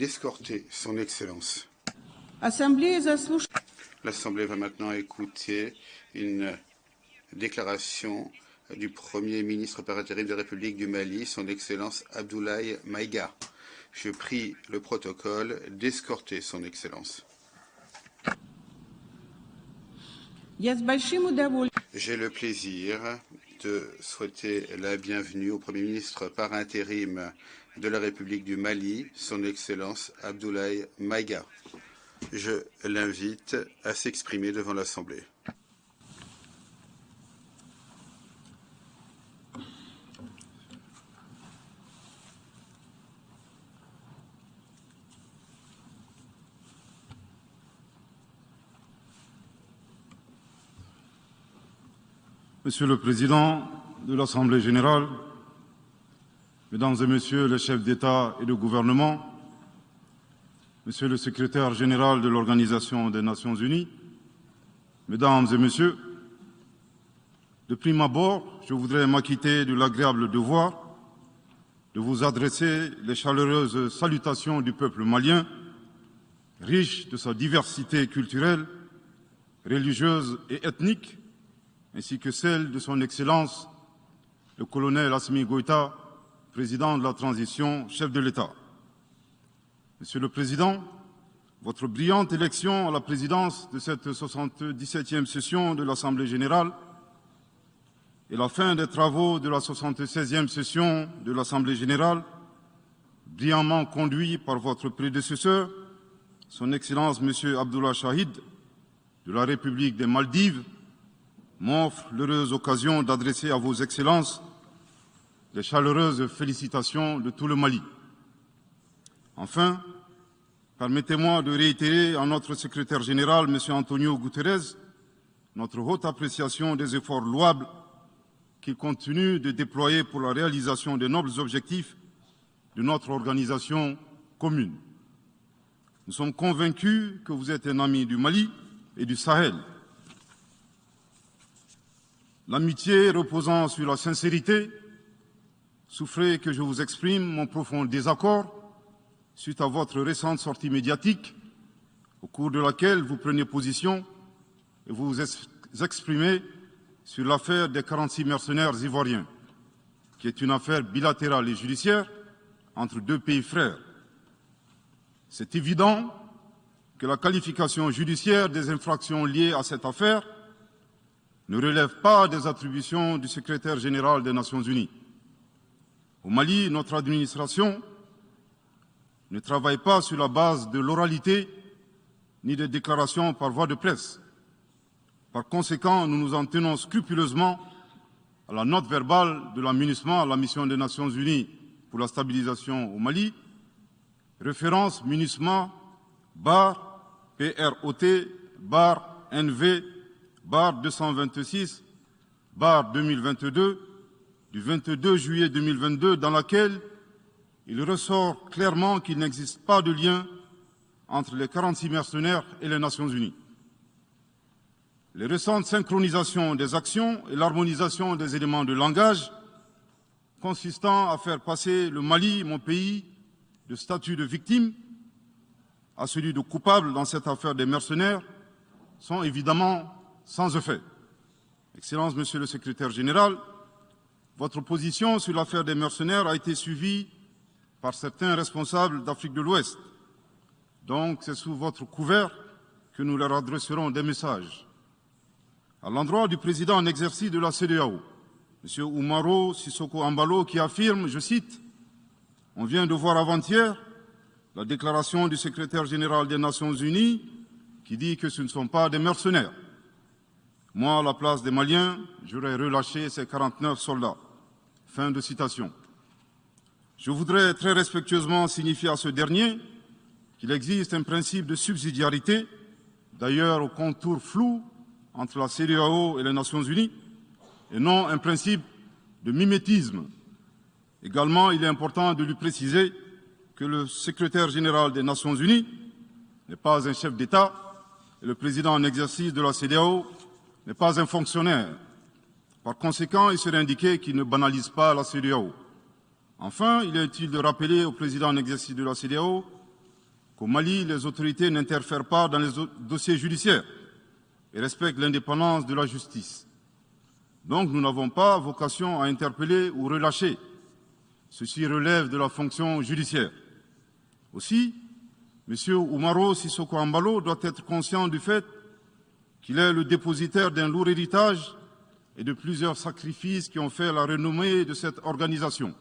d'escorter son Excellence. L'Assemblée va maintenant écouter une déclaration du Premier ministre par intérim de la République du Mali, son Excellence Abdoulaye Maïga. Je prie le protocole d'escorter son Excellence. J'ai le plaisir de souhaiter la bienvenue au Premier ministre par intérim de la République du Mali, son Excellence Abdoulaye Maïga. Je l'invite à s'exprimer devant l'Assemblée. Monsieur le Président de l'Assemblée générale, Mesdames et Messieurs les chefs d'État et de gouvernement, Monsieur le Secrétaire général de l'Organisation des Nations unies, Mesdames et Messieurs, de prime abord, je voudrais m'acquitter de l'agréable devoir de vous adresser les chaleureuses salutations du peuple malien, riche de sa diversité culturelle, religieuse et ethnique, ainsi que celle de son Excellence, le colonel Assimi Goïta, président de la transition, chef de l'État. Monsieur le Président, votre brillante élection à la présidence de cette 77e session de l'Assemblée générale et la fin des travaux de la 76e session de l'Assemblée générale, brillamment conduit par votre prédécesseur, son Excellence M. Abdullah Shahid, de la République des Maldives, m'offre l'heureuse occasion d'adresser à vos Excellences les chaleureuses félicitations de tout le Mali. Enfin, permettez-moi de réitérer à notre secrétaire général, M. Antonio Guterres, notre haute appréciation des efforts louables qu'il continue de déployer pour la réalisation des nobles objectifs de notre organisation commune. Nous sommes convaincus que vous êtes un ami du Mali et du Sahel. L'amitié reposant sur la sincérité, souffrez que je vous exprime mon profond désaccord suite à votre récente sortie médiatique, au cours de laquelle vous prenez position et vous vous exprimez sur l'affaire des 46 mercenaires ivoiriens, qui est une affaire bilatérale et judiciaire entre deux pays frères. C'est évident que la qualification judiciaire des infractions liées à cette affaire ne relève pas des attributions du secrétaire général des Nations unies. Au Mali, notre administration ne travaille pas sur la base de l'oralité ni des déclarations par voie de presse. Par conséquent, nous nous en tenons scrupuleusement à la note verbale de la MINUSMA, la mission des Nations unies pour la stabilisation au Mali, référence MINUSMA bar PROT bar NV bar 226 bar 2022 du 22 juillet 2022, dans laquelle il ressort clairement qu'il n'existe pas de lien entre les 46 mercenaires et les Nations unies. Les récentes synchronisations des actions et l'harmonisation des éléments de langage consistant à faire passer le Mali, mon pays, de statut de victime à celui de coupable dans cette affaire des mercenaires sont évidemment sans effet. Excellence, Monsieur le Secrétaire général, votre position sur l'affaire des mercenaires a été suivie par certains responsables d'Afrique de l'Ouest. Donc, c'est sous votre couvert que nous leur adresserons des messages. À l'endroit du président en exercice de la CEDEAO, M. Oumaro Sissoko Ambalo, qui affirme, je cite, « On vient de voir avant-hier la déclaration du secrétaire général des Nations unies qui dit que ce ne sont pas des mercenaires. Moi, à la place des Maliens, j'aurais relâché ces 49 soldats. » Fin de citation. Je voudrais très respectueusement signifier à ce dernier qu'il existe un principe de subsidiarité, d'ailleurs au contour flou entre la CEDEAO et les Nations unies, et non un principe de mimétisme. Également, il est important de lui préciser que le secrétaire général des Nations unies n'est pas un chef d'État et le président en exercice de la CEDEAO n'est pas un fonctionnaire. Par conséquent, il serait indiqué qu'il ne banalise pas la CEDEAO. Enfin, il est utile de rappeler au président en exercice de la CEDEAO qu'au Mali, les autorités n'interfèrent pas dans les dossiers judiciaires et respectent l'indépendance de la justice. Donc nous n'avons pas vocation à interpeller ou relâcher. Ceci relève de la fonction judiciaire. Aussi, M. Oumaro Sissoko Embalo doit être conscient du fait qu'il est le dépositaire d'un lourd héritage et de plusieurs sacrifices qui ont fait la renommée de cette organisation.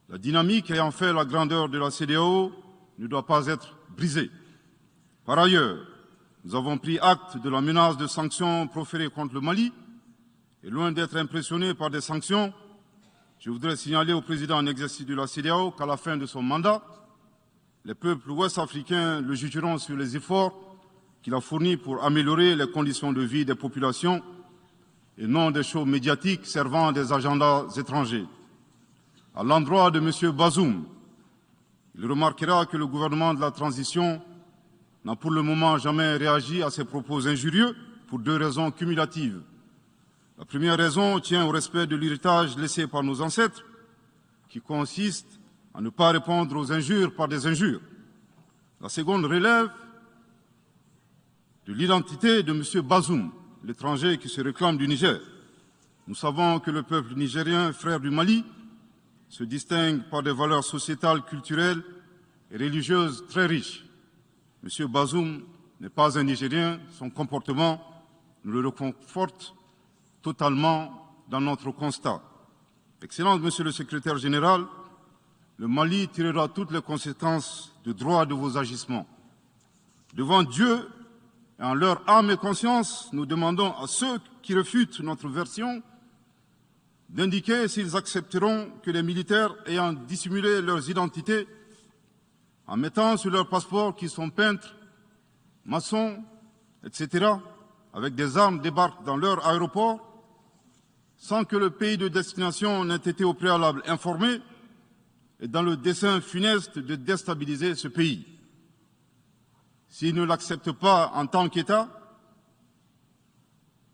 La dynamique ayant fait la grandeur de la CEDEAO ne doit pas être brisée. Par ailleurs, nous avons pris acte de la menace de sanctions proférées contre le Mali et loin d'être impressionnés par des sanctions, je voudrais signaler au président en exercice de la CEDEAO qu'à la fin de son mandat, les peuples ouest-africains le jugeront sur les efforts qu'il a fournis pour améliorer les conditions de vie des populations et non des shows médiatiques servant des agendas étrangers. À l'endroit de M. Bazoum, il remarquera que le gouvernement de la transition n'a pour le moment jamais réagi à ces propos injurieux pour deux raisons cumulatives. La première raison tient au respect de l'héritage laissé par nos ancêtres, qui consiste à ne pas répondre aux injures par des injures. La seconde relève de l'identité de M. Bazoum, l'étranger qui se réclame du Niger. Nous savons que le peuple nigérien, frère du Mali, se distingue par des valeurs sociétales, culturelles et religieuses très riches. M. Bazoum n'est pas un Nigérien, son comportement nous le reconforte totalement dans notre constat. Excellence, Monsieur le Secrétaire général, le Mali tirera toutes les conséquences de droit de vos agissements. Devant Dieu et en leur âme et conscience, nous demandons à ceux qui refutent notre version d'indiquer s'ils accepteront que les militaires ayant dissimulé leurs identités en mettant sur leur passeport qu'ils sont peintres, maçons, etc., avec des armes débarquent dans leur aéroport sans que le pays de destination n'ait été au préalable informé et dans le dessein funeste de déstabiliser ce pays. S'ils ne l'acceptent pas en tant qu'État,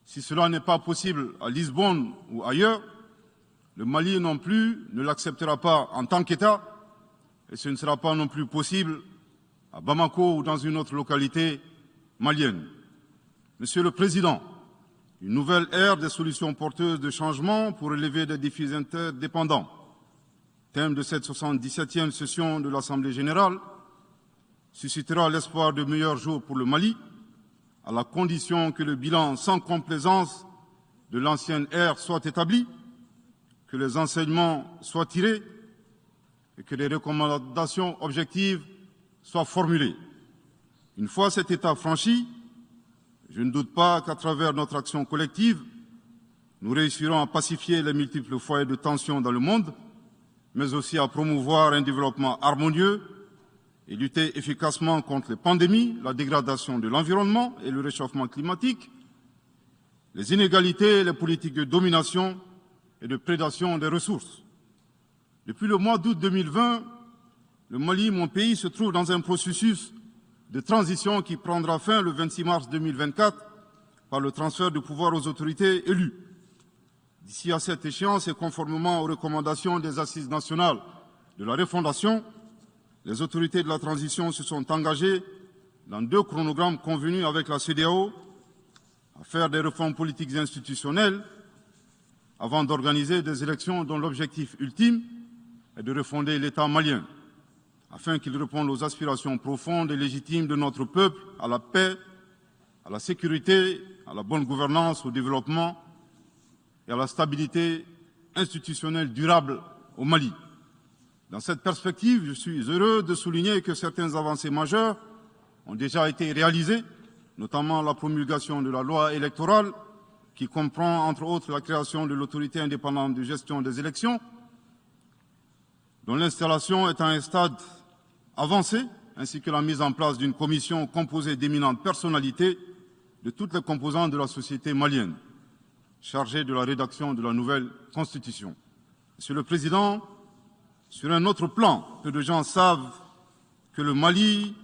si cela n'est pas possible à Lisbonne ou ailleurs, le Mali non plus ne l'acceptera pas en tant qu'État et ce ne sera pas non plus possible à Bamako ou dans une autre localité malienne. Monsieur le Président, une nouvelle ère des solutions porteuses de changement pour relever des défis interdépendants. Thème de cette 77e session de l'Assemblée générale, suscitera l'espoir de meilleurs jours pour le Mali, à la condition que le bilan sans complaisance de l'ancienne ère soit établi, que les enseignements soient tirés et que les recommandations objectives soient formulées. Une fois cet état franchi, je ne doute pas qu'à travers notre action collective, nous réussirons à pacifier les multiples foyers de tension dans le monde, mais aussi à promouvoir un développement harmonieux et lutter efficacement contre les pandémies, la dégradation de l'environnement et le réchauffement climatique, les inégalités et les politiques de domination et de prédation des ressources. Depuis le mois d'août 2020, le Mali, mon pays, se trouve dans un processus de transition qui prendra fin le 26 mars 2024 par le transfert de pouvoir aux autorités élues. D'ici à cette échéance et conformément aux recommandations des Assises nationales de la refondation, les autorités de la transition se sont engagées dans 2 chronogrammes convenus avec la CEDEAO à faire des réformes politiques et institutionnelles avant d'organiser des élections dont l'objectif ultime est de refonder l'État malien, afin qu'il réponde aux aspirations profondes et légitimes de notre peuple à la paix, à la sécurité, à la bonne gouvernance, au développement et à la stabilité institutionnelle durable au Mali. Dans cette perspective, je suis heureux de souligner que certaines avancées majeures ont déjà été réalisées, notamment la promulgation de la loi électorale, qui comprend entre autres la création de l'autorité indépendante de gestion des élections, dont l'installation est à un stade avancé, ainsi que la mise en place d'une commission composée d'éminentes personnalités de toutes les composantes de la société malienne, chargée de la rédaction de la nouvelle Constitution. Monsieur le Président, sur un autre plan, peu de gens savent que le Mali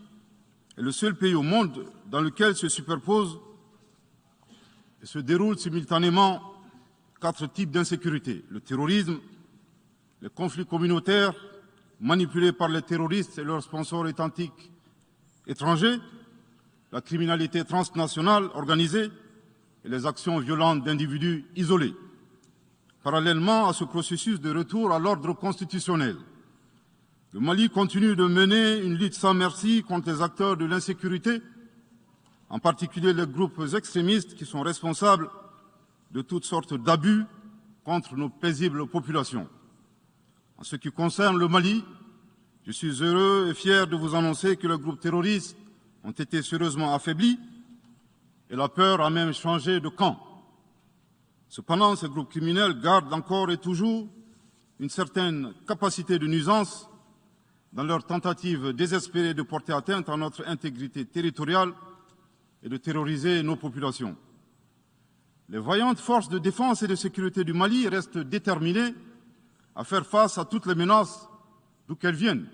est le seul pays au monde dans lequel se superposent et se déroulent simultanément 4 types d'insécurité: le terrorisme, les conflits communautaires manipulés par les terroristes et leurs sponsors étatiques étrangers, la criminalité transnationale organisée et les actions violentes d'individus isolés. Parallèlement à ce processus de retour à l'ordre constitutionnel, le Mali continue de mener une lutte sans merci contre les acteurs de l'insécurité, en particulier les groupes extrémistes qui sont responsables de toutes sortes d'abus contre nos paisibles populations. En ce qui concerne le Mali, je suis heureux et fier de vous annoncer que les groupes terroristes ont été sérieusement affaiblis et la peur a même changé de camp. Cependant, ces groupes criminels gardent encore et toujours une certaine capacité de nuisance dans leur tentative désespérée de porter atteinte à notre intégrité territoriale et de terroriser nos populations. Les vaillantes forces de défense et de sécurité du Mali restent déterminées à faire face à toutes les menaces d'où qu'elles viennent,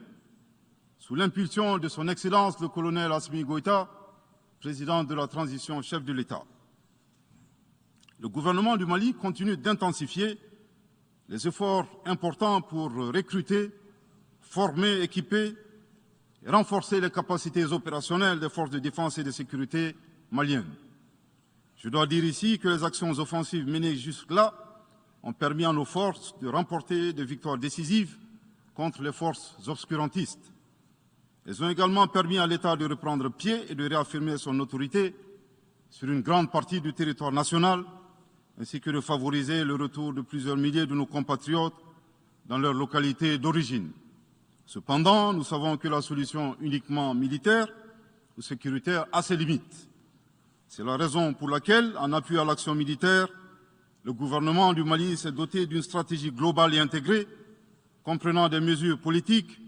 sous l'impulsion de son Excellence le colonel Assimi Goïta, président de la transition, chef de l'État. Le gouvernement du Mali continue d'intensifier les efforts importants pour recruter, former, équiper et renforcer les capacités opérationnelles des forces de défense et de sécurité maliennes. Je dois dire ici que les actions offensives menées jusque-là ont permis à nos forces de remporter des victoires décisives contre les forces obscurantistes. Elles ont également permis à l'État de reprendre pied et de réaffirmer son autorité sur une grande partie du territoire national, ainsi que de favoriser le retour de plusieurs milliers de nos compatriotes dans leur localité d'origine. Cependant, nous savons que la solution uniquement militaire ou sécuritaire a ses limites. C'est la raison pour laquelle, en appui à l'action militaire, le gouvernement du Mali s'est doté d'une stratégie globale et intégrée, comprenant des mesures politiques,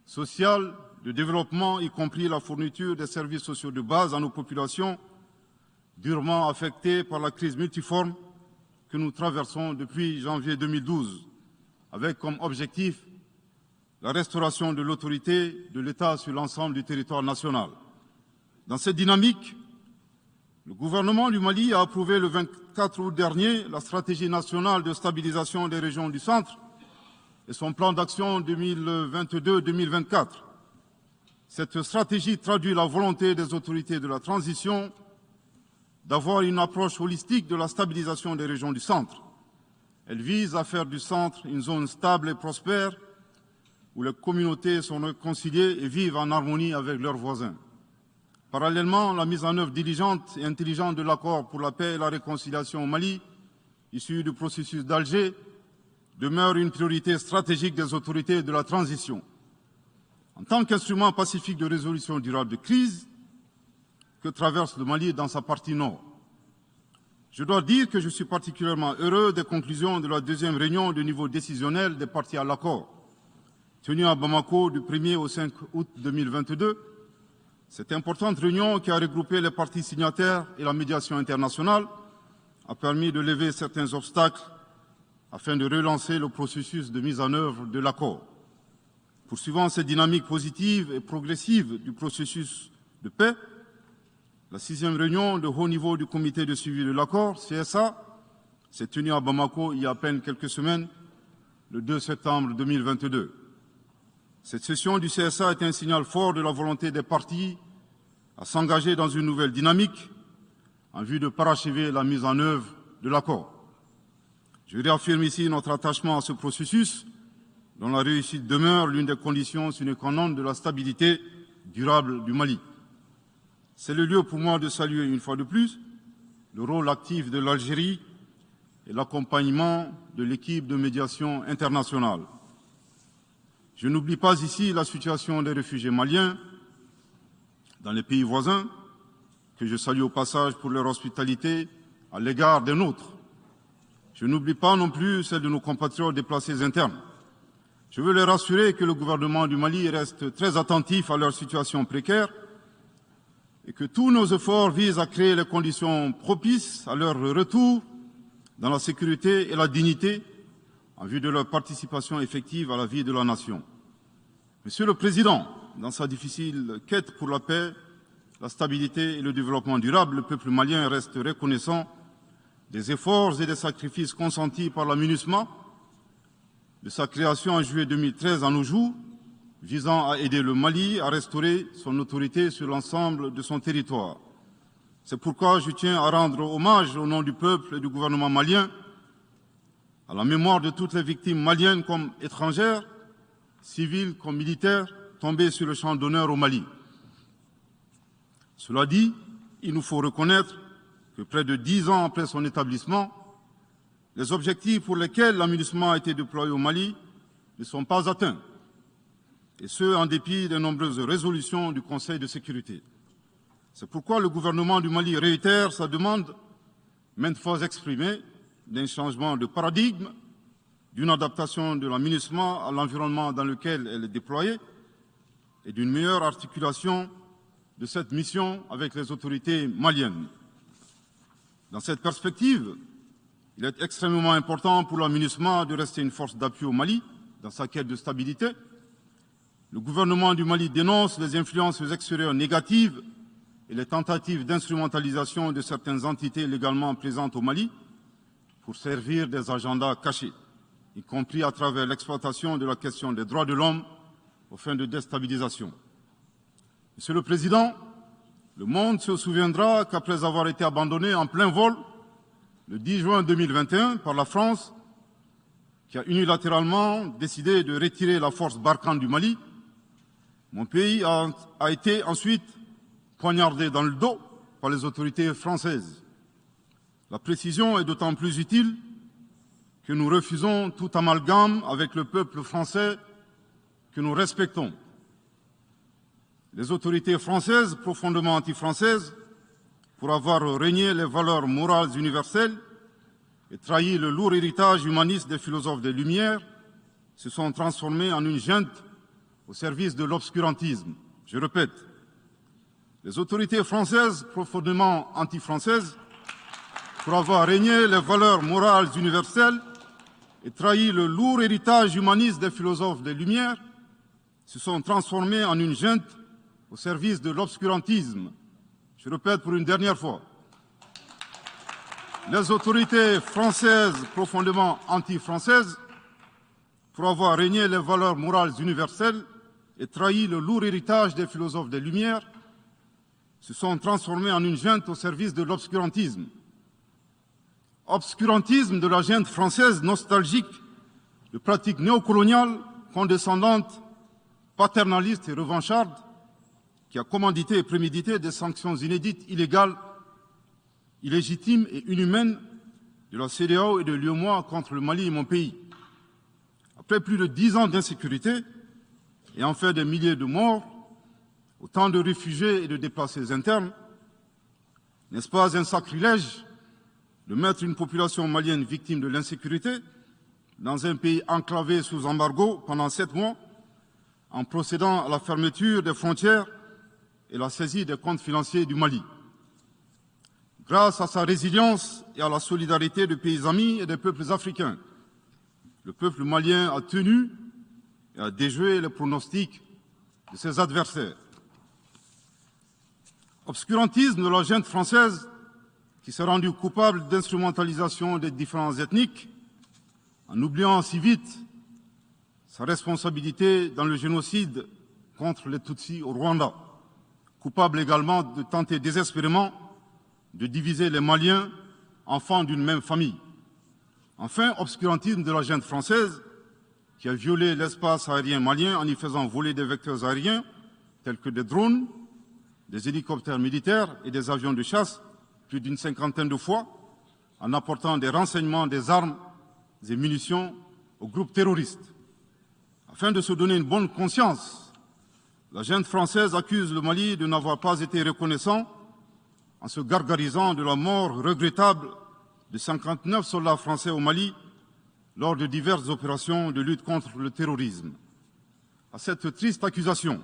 sociales, de développement, y compris la fourniture des services sociaux de base à nos populations, durement affectées par la crise multiforme que nous traversons depuis janvier 2012, avec comme objectif la restauration de l'autorité de l'État sur l'ensemble du territoire national. Dans cette dynamique, le gouvernement du Mali a approuvé le 24 août dernier la stratégie nationale de stabilisation des régions du centre et son plan d'action 2022-2024. Cette stratégie traduit la volonté des autorités de la transition d'avoir une approche holistique de la stabilisation des régions du centre. Elle vise à faire du centre une zone stable et prospère où les communautés sont réconciliées et vivent en harmonie avec leurs voisins. Parallèlement, la mise en œuvre diligente et intelligente de l'accord pour la paix et la réconciliation au Mali, issu du processus d'Alger, demeure une priorité stratégique des autorités de la transition. En tant qu'instrument pacifique de résolution durable de crise que traverse le Mali dans sa partie nord. Je dois dire que je suis particulièrement heureux des conclusions de la deuxième réunion de niveau décisionnel des parties à l'accord, tenue à Bamako du 1er au 5 août 2022. Cette importante réunion qui a regroupé les parties signataires et la médiation internationale a permis de lever certains obstacles afin de relancer le processus de mise en œuvre de l'accord. Poursuivant cette dynamique positive et progressive du processus de paix, la 6e réunion de haut niveau du comité de suivi de l'accord, CSA, s'est tenue à Bamako il y a à peine quelques semaines, le 2 septembre 2022. Cette session du CSA est un signal fort de la volonté des parties à s'engager dans une nouvelle dynamique en vue de parachever la mise en œuvre de l'accord. Je réaffirme ici notre attachement à ce processus, dont la réussite demeure l'une des conditions sine qua non de la stabilité durable du Mali. C'est le lieu pour moi de saluer une fois de plus le rôle actif de l'Algérie et l'accompagnement de l'équipe de médiation internationale. Je n'oublie pas ici la situation des réfugiés maliens dans les pays voisins, que je salue au passage pour leur hospitalité à l'égard des nôtres. Je n'oublie pas non plus celle de nos compatriotes déplacés internes. Je veux les rassurer que le gouvernement du Mali reste très attentif à leur situation précaire et que tous nos efforts visent à créer les conditions propices à leur retour dans la sécurité et la dignité en vue de leur participation effective à la vie de la nation. Monsieur le Président, dans sa difficile quête pour la paix, la stabilité et le développement durable, le peuple malien reste reconnaissant des efforts et des sacrifices consentis par la MINUSMA, de sa création en juillet 2013 à nos jours, visant à aider le Mali à restaurer son autorité sur l'ensemble de son territoire. C'est pourquoi je tiens à rendre hommage au nom du peuple et du gouvernement malien à la mémoire de toutes les victimes maliennes comme étrangères, civiles comme militaires, tombées sur le champ d'honneur au Mali. Cela dit, il nous faut reconnaître que près de 10 ans après son établissement, les objectifs pour lesquels l'aménagement a été déployé au Mali ne sont pas atteints, et ce, en dépit des nombreuses résolutions du Conseil de sécurité. C'est pourquoi le gouvernement du Mali réitère sa demande, maintes fois exprimée, d'un changement de paradigme, d'une adaptation de l'aménagement à l'environnement dans lequel elle est déployée et d'une meilleure articulation de cette mission avec les autorités maliennes. Dans cette perspective, il est extrêmement important pour l'aménagement de rester une force d'appui au Mali dans sa quête de stabilité. Le gouvernement du Mali dénonce les influences extérieures négatives et les tentatives d'instrumentalisation de certaines entités légalement présentes au Mali pour servir des agendas cachés, y compris à travers l'exploitation de la question des droits de l'homme aux fins de déstabilisation. Monsieur le Président, le monde se souviendra qu'après avoir été abandonné en plein vol le 10 juin 2021 par la France, qui a unilatéralement décidé de retirer la force Barkhane du Mali, mon pays a été ensuite poignardé dans le dos par les autorités françaises. La précision est d'autant plus utile que nous refusons tout amalgame avec le peuple français que nous respectons. Les autorités françaises, profondément anti-françaises, pour avoir régné les valeurs morales universelles et trahi le lourd héritage humaniste des philosophes des Lumières, se sont transformées en une junte au service de l'obscurantisme. Je répète, les autorités françaises, profondément anti-françaises, pour avoir régné les valeurs morales universelles et trahi le lourd héritage humaniste des philosophes des Lumières, se sont transformées en une junte au service de l'obscurantisme. Je répète pour une dernière fois. Les autorités françaises, profondément anti-françaises, pour avoir régné les valeurs morales universelles et trahi le lourd héritage des philosophes des Lumières, se sont transformées en une junte au service de l'obscurantisme. Obscurantisme de la junte française nostalgique, de pratiques néocoloniales, condescendantes, paternalistes et revanchardes, qui a commandité et prémédité des sanctions inédites, illégales, illégitimes et inhumaines de la CEDEAO et de l'UEMOA contre le Mali et mon pays. Après plus de 10 ans d'insécurité et en fait des milliers de morts, autant de réfugiés et de déplacés internes, n'est-ce pas un sacrilège de mettre une population malienne victime de l'insécurité dans un pays enclavé sous embargo pendant 7 mois, en procédant à la fermeture des frontières et la saisie des comptes financiers du Mali. Grâce à sa résilience et à la solidarité de pays amis et des peuples africains, le peuple malien a tenu et a déjoué les pronostics de ses adversaires. Obscurantisme de la junte française qui s'est rendue coupable d'instrumentalisation des différences ethniques, en oubliant si vite sa responsabilité dans le génocide contre les Tutsis au Rwanda, coupable également de tenter désespérément de diviser les Maliens, enfants d'une même famille. Enfin, obscurantisme de la junte française qui a violé l'espace aérien malien en y faisant voler des vecteurs aériens tels que des drones, des hélicoptères militaires et des avions de chasse plus d'une 50aine de fois, en apportant des renseignements, des armes et munitions aux groupes terroristes. Afin de se donner une bonne conscience, la junte française accuse le Mali de n'avoir pas été reconnaissant en se gargarisant de la mort regrettable de 59 soldats français au Mali lors de diverses opérations de lutte contre le terrorisme. À cette triste accusation,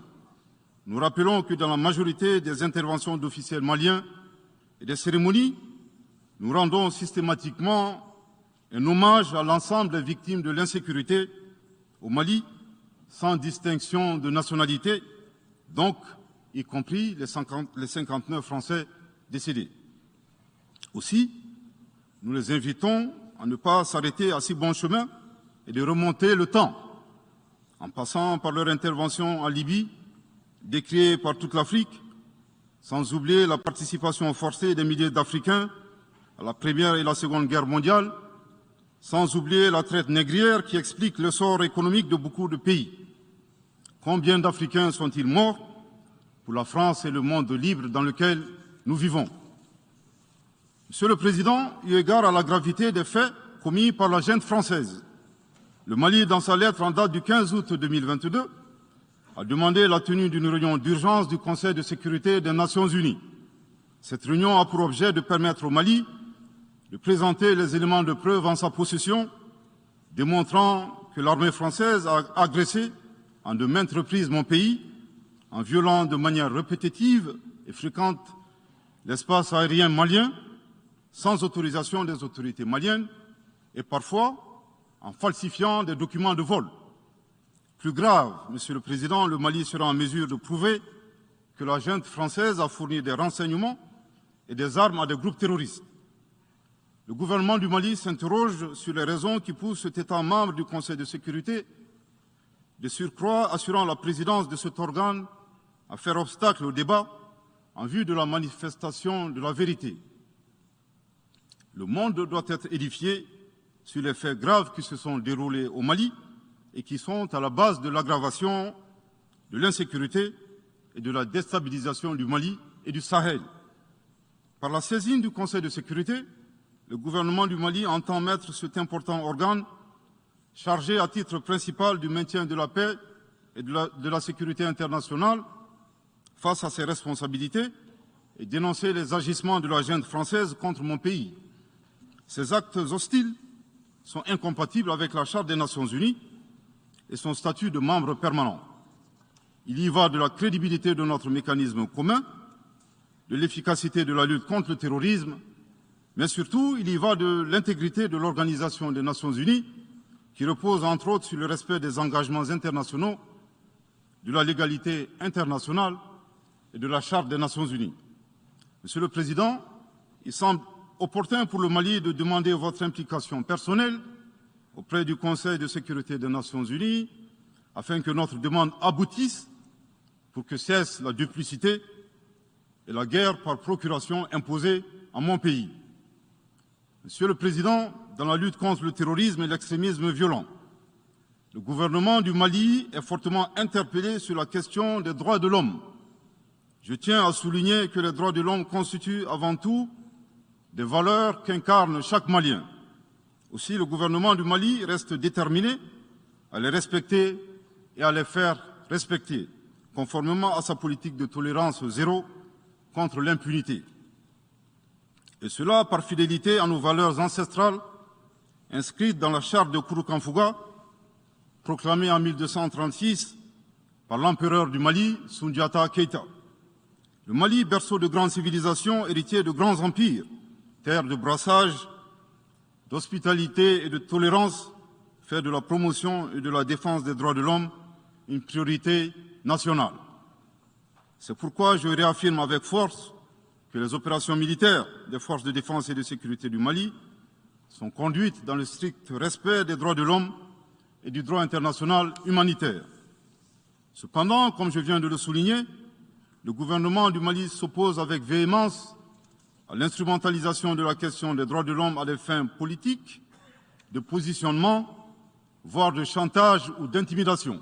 nous rappelons que dans la majorité des interventions d'officiels maliens et des cérémonies, nous rendons systématiquement un hommage à l'ensemble des victimes de l'insécurité au Mali, sans distinction de nationalité, donc y compris les 59 Français décédés. Aussi, nous les invitons à ne pas s'arrêter à si bon chemin et de remonter le temps, en passant par leur intervention en Libye, décriée par toute l'Afrique, sans oublier la participation forcée des milliers d'Africains à la Première et la Seconde Guerre mondiale, sans oublier la traite négrière qui explique l'essor économique de beaucoup de pays. Combien d'Africains sont-ils morts pour la France et le monde libre dans lequel nous vivons? Monsieur le Président, eu égard à la gravité des faits commis par la junte française, le Mali, dans sa lettre en date du 15 août 2022, a demandé la tenue d'une réunion d'urgence du Conseil de sécurité des Nations Unies. Cette réunion a pour objet de permettre au Mali de présenter les éléments de preuve en sa possession, démontrant que l'armée française a agressé en de maintes reprises mon pays, en violant de manière répétitive et fréquente l'espace aérien malien, sans autorisation des autorités maliennes, et parfois en falsifiant des documents de vol. Plus grave, Monsieur le Président, le Mali sera en mesure de prouver que la junte française a fourni des renseignements et des armes à des groupes terroristes. Le gouvernement du Mali s'interroge sur les raisons qui poussent cet État membre du Conseil de sécurité, de surcroît assurant la présidence de cet organe, à faire obstacle au débat en vue de la manifestation de la vérité. Le monde doit être édifié sur les faits graves qui se sont déroulés au Mali et qui sont à la base de l'aggravation de l'insécurité et de la déstabilisation du Mali et du Sahel. Par la saisine du Conseil de sécurité, le gouvernement du Mali entend mettre cet important organe chargé à titre principal du maintien de la paix et de la sécurité internationale face à ses responsabilités et dénoncer les agissements de la junte française contre mon pays. Ces actes hostiles sont incompatibles avec la Charte des Nations Unies et son statut de membre permanent. Il y va de la crédibilité de notre mécanisme commun, de l'efficacité de la lutte contre le terrorisme, mais surtout, il y va de l'intégrité de l'Organisation des Nations Unies, qui repose entre autres sur le respect des engagements internationaux, de la légalité internationale et de la Charte des Nations Unies. Monsieur le Président, il semble opportun pour le Mali de demander votre implication personnelle auprès du Conseil de sécurité des Nations Unies afin que notre demande aboutisse pour que cesse la duplicité et la guerre par procuration imposée à mon pays. Monsieur le Président, dans la lutte contre le terrorisme et l'extrémisme violent, le gouvernement du Mali est fortement interpellé sur la question des droits de l'homme. Je tiens à souligner que les droits de l'homme constituent avant tout des valeurs qu'incarne chaque Malien. Aussi, le gouvernement du Mali reste déterminé à les respecter et à les faire respecter, conformément à sa politique de tolérance zéro contre l'impunité. Et cela par fidélité à nos valeurs ancestrales inscrites dans la charte de Kouroukanfouga, proclamée en 1236 par l'empereur du Mali, Soundiata Keïta. Le Mali, berceau de grandes civilisations, héritier de grands empires, terre de brassage, d'hospitalité et de tolérance, fait de la promotion et de la défense des droits de l'homme une priorité nationale. C'est pourquoi je réaffirme avec force que les opérations militaires des forces de défense et de sécurité du Mali sont conduites dans le strict respect des droits de l'homme et du droit international humanitaire. Cependant, comme je viens de le souligner, le gouvernement du Mali s'oppose avec véhémence à l'instrumentalisation de la question des droits de l'homme à des fins politiques, de positionnement, voire de chantage ou d'intimidation.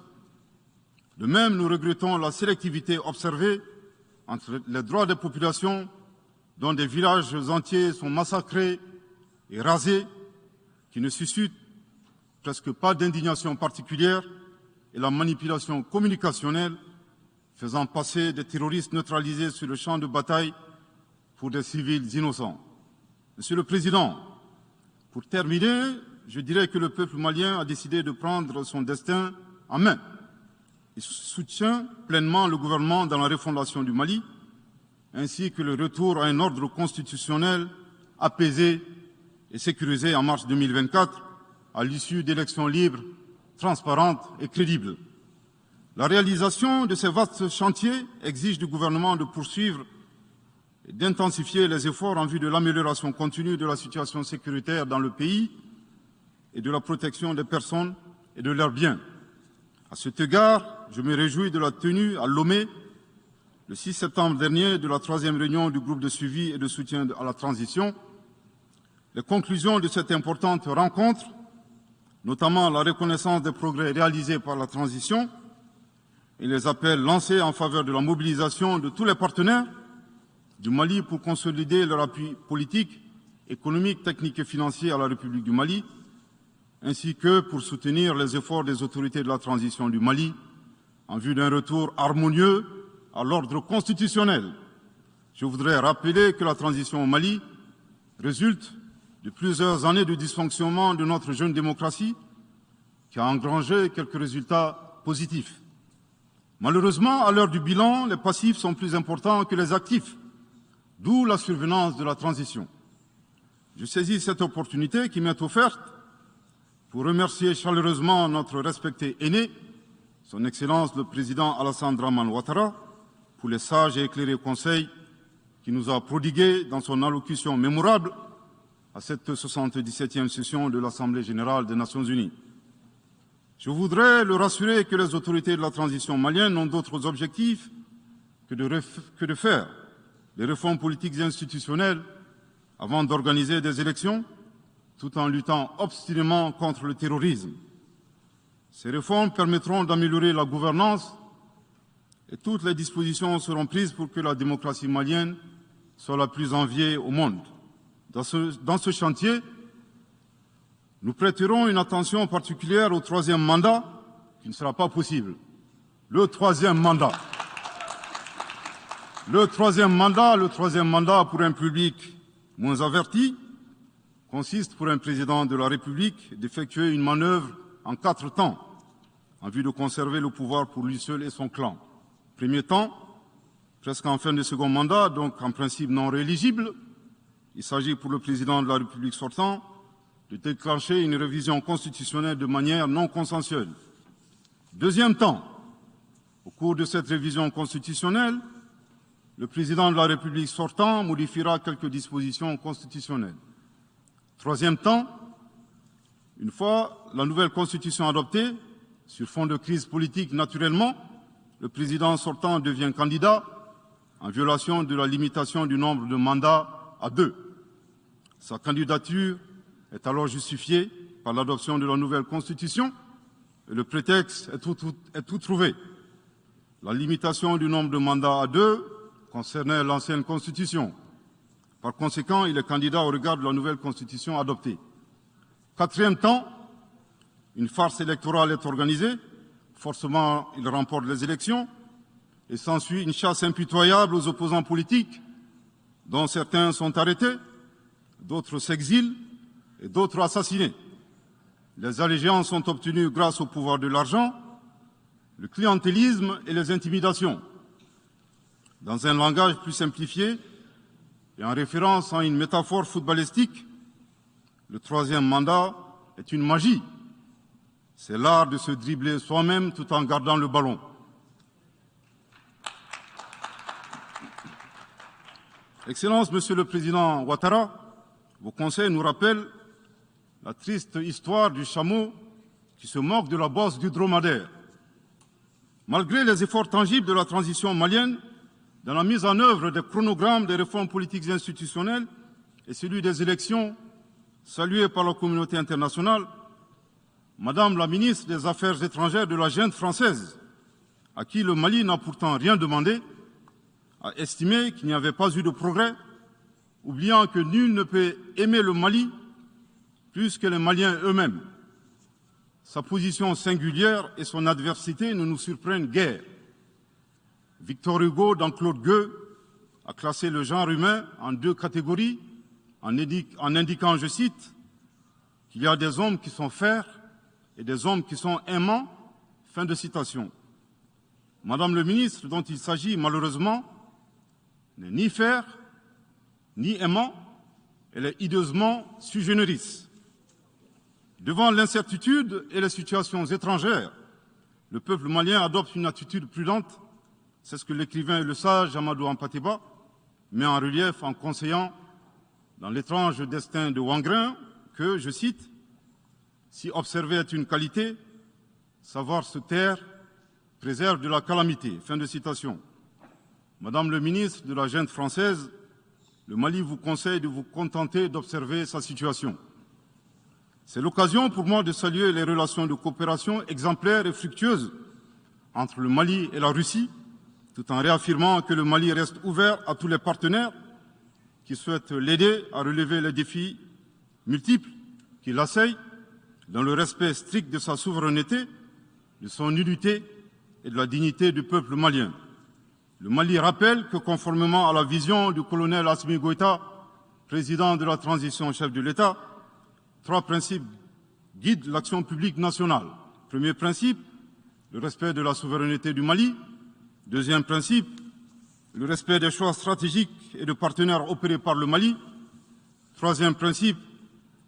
De même, nous regrettons la sélectivité observée entre les droits des populations dont des villages entiers sont massacrés et rasés, qui ne suscitent presque pas d'indignation particulière, et la manipulation communicationnelle faisant passer des terroristes neutralisés sur le champ de bataille pour des civils innocents. Monsieur le Président, pour terminer, je dirais que le peuple malien a décidé de prendre son destin en main. Il soutient pleinement le gouvernement dans la refondation du Mali, ainsi que le retour à un ordre constitutionnel apaisé et sécurisé en mars 2024, à l'issue d'élections libres, transparentes et crédibles. La réalisation de ces vastes chantiers exige du gouvernement de poursuivre et d'intensifier les efforts en vue de l'amélioration continue de la situation sécuritaire dans le pays et de la protection des personnes et de leurs biens. À cet égard, je me réjouis de la tenue à Lomé, le 6 septembre dernier, de la 3e réunion du groupe de suivi et de soutien à la transition. Les conclusions de cette importante rencontre, notamment la reconnaissance des progrès réalisés par la transition et les appels lancés en faveur de la mobilisation de tous les partenaires du Mali pour consolider leur appui politique, économique, technique et financier à la République du Mali, ainsi que pour soutenir les efforts des autorités de la transition du Mali en vue d'un retour harmonieux à l'ordre constitutionnel. Je voudrais rappeler que la transition au Mali résulte de plusieurs années de dysfonctionnement de notre jeune démocratie qui a engrangé quelques résultats positifs. Malheureusement, à l'heure du bilan, les passifs sont plus importants que les actifs, d'où la survenance de la transition. Je saisis cette opportunité qui m'est offerte pour remercier chaleureusement notre respecté aîné, son Excellence le Président Alassane Dramane Ouattara, pour les sages et éclairés conseils qu'il nous a prodigués dans son allocution mémorable à cette 77e session de l'Assemblée générale des Nations unies. Je voudrais le rassurer que les autorités de la transition malienne n'ont d'autres objectifs que de faire des réformes politiques et institutionnelles avant d'organiser des élections, tout en luttant obstinément contre le terrorisme. Ces réformes permettront d'améliorer la gouvernance et toutes les dispositions seront prises pour que la démocratie malienne soit la plus enviée au monde. Dans ce chantier, nous prêterons une attention particulière au 3e mandat, qui ne sera pas possible. Le troisième mandat pour un public moins averti consiste pour un président de la République d'effectuer une manœuvre en 4 temps, en vue de conserver le pouvoir pour lui seul et son clan. Premier temps, presque en fin de second mandat, donc en principe non rééligible, il s'agit pour le président de la République sortant de déclencher une révision constitutionnelle de manière non consensuelle. Deuxième temps, au cours de cette révision constitutionnelle, le président de la République sortant modifiera quelques dispositions constitutionnelles. Troisième temps, une fois la nouvelle constitution adoptée, sur fond de crise politique naturellement, le président sortant devient candidat en violation de la limitation du nombre de mandats à 2. Sa candidature est alors justifiée par l'adoption de la nouvelle Constitution et le prétexte est tout trouvé. La limitation du nombre de mandats à 2 concernait l'ancienne Constitution. Par conséquent, il est candidat au regard de la nouvelle Constitution adoptée. Quatrième temps, une farce électorale est organisée. Forcément, il remporte les élections et s'ensuit une chasse impitoyable aux opposants politiques, dont certains sont arrêtés, d'autres s'exilent et d'autres assassinés. Les allégeances sont obtenues grâce au pouvoir de l'argent, le clientélisme et les intimidations. Dans un langage plus simplifié et en référence à une métaphore footballistique, le 3e mandat est une magie. C'est l'art de se dribbler soi-même tout en gardant le ballon. Excellence, Monsieur le Président Ouattara, vos conseils nous rappellent la triste histoire du chameau qui se moque de la bosse du dromadaire. Malgré les efforts tangibles de la transition malienne, dans la mise en œuvre des chronogrammes des réformes politiques et institutionnelles et celui des élections, salués par la communauté internationale, Madame la ministre des Affaires étrangères de la junte française, à qui le Mali n'a pourtant rien demandé, a estimé qu'il n'y avait pas eu de progrès, oubliant que nul ne peut aimer le Mali plus que les Maliens eux-mêmes. Sa position singulière et son adversité ne nous surprennent guère. Victor Hugo, dans Claude Gueux, a classé le genre humain en 2 catégories, en indiquant, je cite, qu'il y a des hommes qui sont fers et des hommes qui sont aimants. Fin de citation. Madame le ministre, dont il s'agit malheureusement, n'est ni fer, ni aimant, elle est hideusement sui generis. Devant l'incertitude et les situations étrangères, le peuple malien adopte une attitude prudente. C'est ce que l'écrivain et le sage Amadou Hampâté-Bâ met en relief en conseillant dans l'étrange destin de Wangrin que, je cite, « Si observer est une qualité, Savoir se taire préserve de la calamité. Fin de citation. Madame le ministre de la Junte française, le Mali vous conseille de vous contenter d'observer sa situation. C'est l'occasion pour moi de saluer les relations de coopération exemplaires et fructueuses entre le Mali et la Russie, tout en réaffirmant que le Mali reste ouvert à tous les partenaires qui souhaitent l'aider à relever les défis multiples qui l'assaillent, dans le respect strict de sa souveraineté, de son unité et de la dignité du peuple malien. Le Mali rappelle que, conformément à la vision du colonel Assimi Goïta, président de la transition chef de l'État, 3 principes guident l'action publique nationale. Premier principe, le respect de la souveraineté du Mali. Deuxième principe, le respect des choix stratégiques et de partenaires opérés par le Mali. Troisième principe,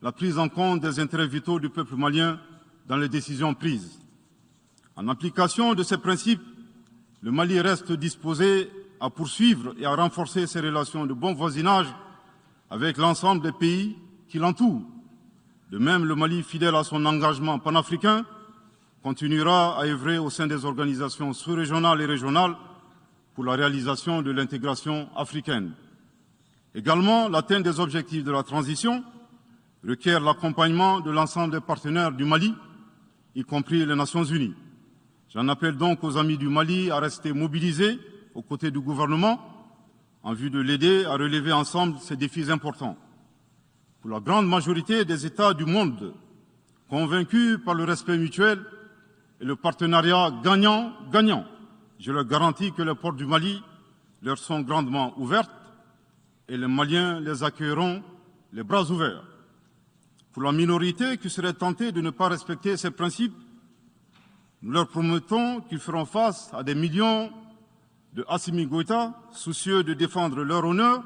la prise en compte des intérêts vitaux du peuple malien dans les décisions prises. En application de ces principes, le Mali reste disposé à poursuivre et à renforcer ses relations de bon voisinage avec l'ensemble des pays qui l'entourent. De même, le Mali, fidèle à son engagement panafricain, continuera à œuvrer au sein des organisations sous-régionales et régionales pour la réalisation de l'intégration africaine. Également, l'atteinte des objectifs de la transition requiert l'accompagnement de l'ensemble des partenaires du Mali, y compris les Nations Unies. J'en appelle donc aux amis du Mali à rester mobilisés aux côtés du gouvernement en vue de l'aider à relever ensemble ces défis importants. Pour la grande majorité des États du monde, convaincus par le respect mutuel et le partenariat gagnant-gagnant, je leur garantis que les portes du Mali leur sont grandement ouvertes et les Maliens les accueilleront les bras ouverts. Pour la minorité qui serait tentée de ne pas respecter ces principes, nous leur promettons qu'ils feront face à des millions de Assimi Goïta, soucieux de défendre leur honneur,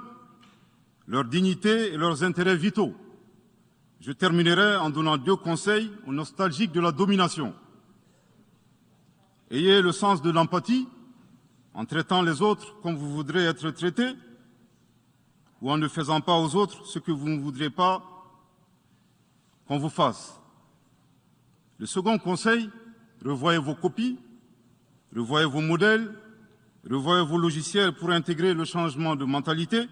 leur dignité et leurs intérêts vitaux. Je terminerai en donnant 2 conseils aux nostalgiques de la domination. Ayez le sens de l'empathie en traitant les autres comme vous voudrez être traités ou en ne faisant pas aux autres ce que vous ne voudrez pas qu'on vous fasse. Le second conseil, revoyez vos copies, revoyez vos modèles, revoyez vos logiciels pour intégrer le changement de mentalité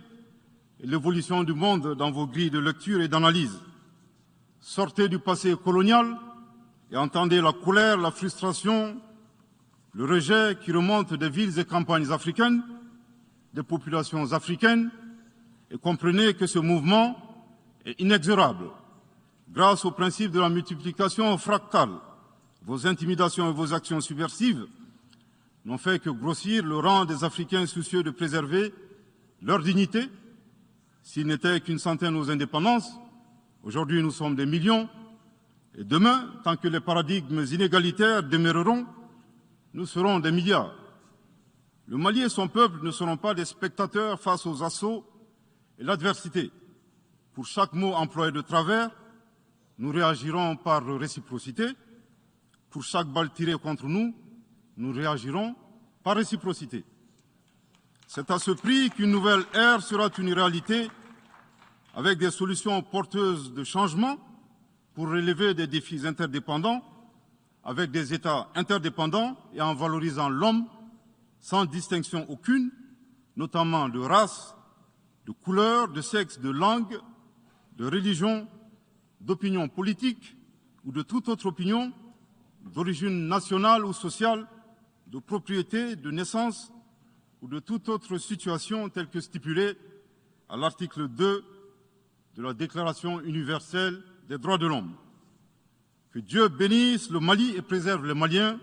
et l'évolution du monde dans vos grilles de lecture et d'analyse. Sortez du passé colonial et entendez la colère, la frustration, le rejet qui remonte des villes et campagnes africaines, des populations africaines, et comprenez que ce mouvement est inexorable. Grâce au principe de la multiplication fractale, vos intimidations et vos actions subversives n'ont fait que grossir le rang des Africains soucieux de préserver leur dignité. S'ils n'étaient qu'une centaine aux indépendances, aujourd'hui nous sommes des millions, et demain, tant que les paradigmes inégalitaires demeureront, nous serons des milliards. Le Mali et son peuple ne seront pas des spectateurs face aux assauts et l'adversité. Pour chaque mot employé de travers, nous réagirons par réciprocité. Pour chaque balle tirée contre nous, nous réagirons par réciprocité. C'est à ce prix qu'une nouvelle ère sera une réalité avec des solutions porteuses de changement pour relever des défis interdépendants, avec des États interdépendants et en valorisant l'homme sans distinction aucune, notamment de race, de couleur, de sexe, de langue, de religion, d'opinion politique ou de toute autre opinion, d'origine nationale ou sociale, de propriété, de naissance ou de toute autre situation telle que stipulée à l'article 2 de la Déclaration universelle des droits de l'homme. Que Dieu bénisse le Mali et préserve les Maliens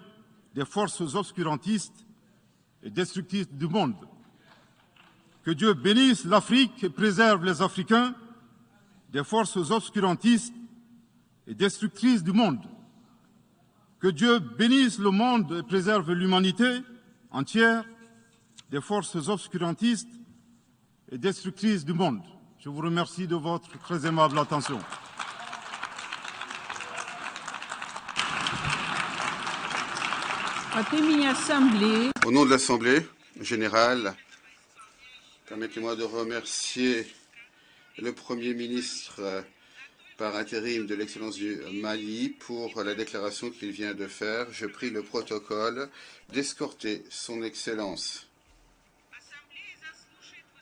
des forces obscurantistes et destructrices du monde. Que Dieu bénisse l'Afrique et préserve les Africains des forces obscurantistes et destructrices du monde. Que Dieu bénisse le monde et préserve l'humanité entière des forces obscurantistes et destructrices du monde. Je vous remercie de votre très aimable attention. Au nom de l'Assemblée générale, permettez-moi de remercier le Premier ministre par intérim de l'Excellence du Mali pour la déclaration qu'il vient de faire. Je prie le protocole d'escorter son Excellence.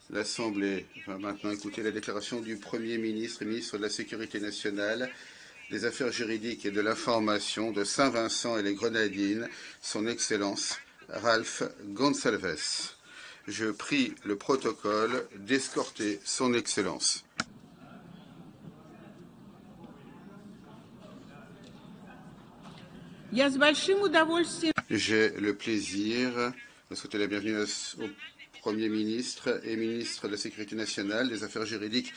L'Assemblée va maintenant écouter la déclaration du Premier ministre et ministre de la Sécurité nationale, des Affaires juridiques et de l'Information de Saint-Vincent et les Grenadines, son Excellence Ralph Gonsalves. Je prie le protocole d'escorter son Excellence. J'ai le plaisir de souhaiter la bienvenue au Premier ministre et ministre de la Sécurité nationale, des Affaires juridiques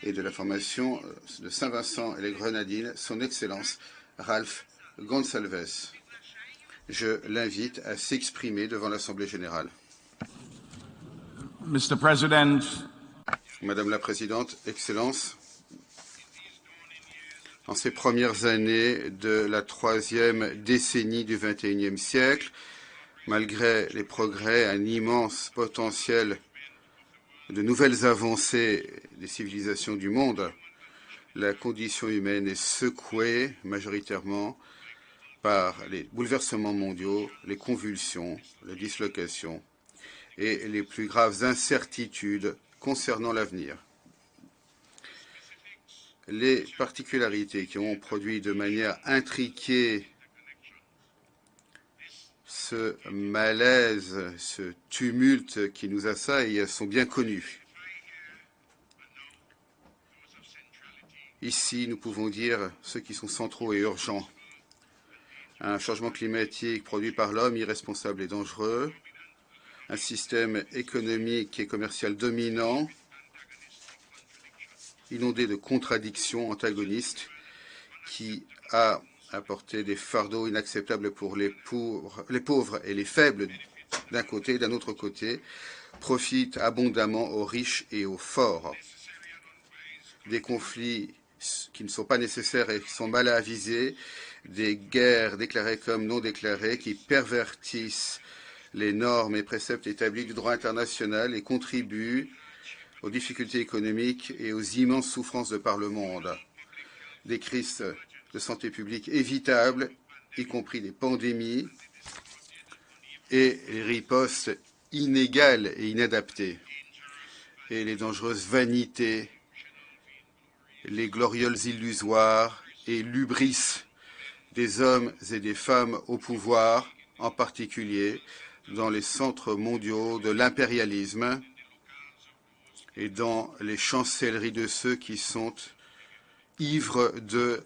et de l'information de Saint-Vincent et les Grenadines, son Excellence Ralph Gonsalves. Je l'invite à s'exprimer devant l'Assemblée générale. Mr. President, Madame la Présidente, Excellence, en ces premières années de la troisième décennie du XXIe siècle, malgré les progrès, un immense potentiel de nouvelles avancées des civilisations du monde, la condition humaine est secouée majoritairement par les bouleversements mondiaux, les convulsions, les dislocations et les plus graves incertitudes concernant l'avenir. Les particularités qui ont produit de manière intriquée ce malaise, ce tumulte qui nous assaille sont bien connues. Ici, nous pouvons dire ceux qui sont centraux et urgents. Un changement climatique produit par l'homme irresponsable et dangereux, un système économique et commercial dominant, inondé de contradictions antagonistes, qui a apporté des fardeaux inacceptables pour les pauvres et les faibles d'un côté, et d'un autre côté, profite abondamment aux riches et aux forts. Des conflits qui ne sont pas nécessaires et qui sont mal avisés, des guerres déclarées comme non déclarées qui pervertissent les normes et préceptes établis du droit international et contribuent aux difficultés économiques et aux immenses souffrances de par le monde. Des crises de santé publique évitables, y compris des pandémies, et les ripostes inégales et inadaptées, et les dangereuses vanités, les glorioles illusoires et l'hubris des hommes et des femmes au pouvoir, en particulier dans les centres mondiaux de l'impérialisme et dans les chancelleries de ceux qui sont ivres de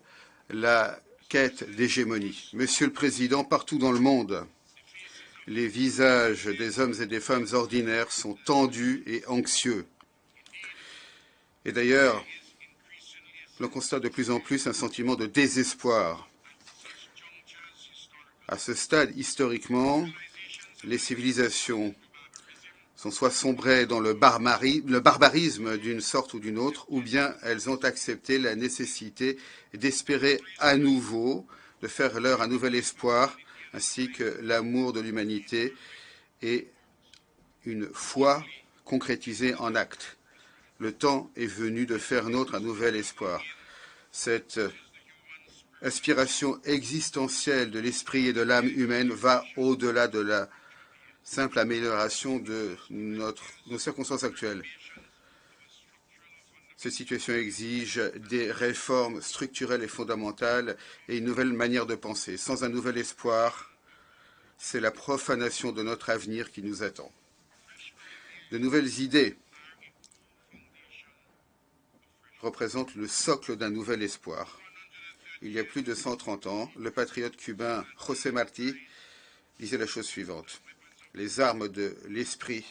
la quête d'hégémonie. Monsieur le Président, partout dans le monde, les visages des hommes et des femmes ordinaires sont tendus et anxieux. Et d'ailleurs, l'on constate de plus en plus un sentiment de désespoir. À ce stade, historiquement, les civilisations sont soit sombrées dans le barbarisme d'une sorte ou d'une autre, ou bien elles ont accepté la nécessité d'espérer à nouveau, de faire leur un nouvel espoir, ainsi que l'amour de l'humanité et une foi concrétisée en actes. Le temps est venu de faire nôtre un nouvel espoir. Cette aspiration existentielle de l'esprit et de l'âme humaine va au-delà de la simple amélioration de nos circonstances actuelles. Cette situation exige des réformes structurelles et fondamentales et une nouvelle manière de penser. Sans un nouvel espoir, c'est la profanation de notre avenir qui nous attend. De nouvelles idées représentent le socle d'un nouvel espoir. Il y a plus de 130 ans, le patriote cubain José Martí disait la chose suivante. Les armes de l'esprit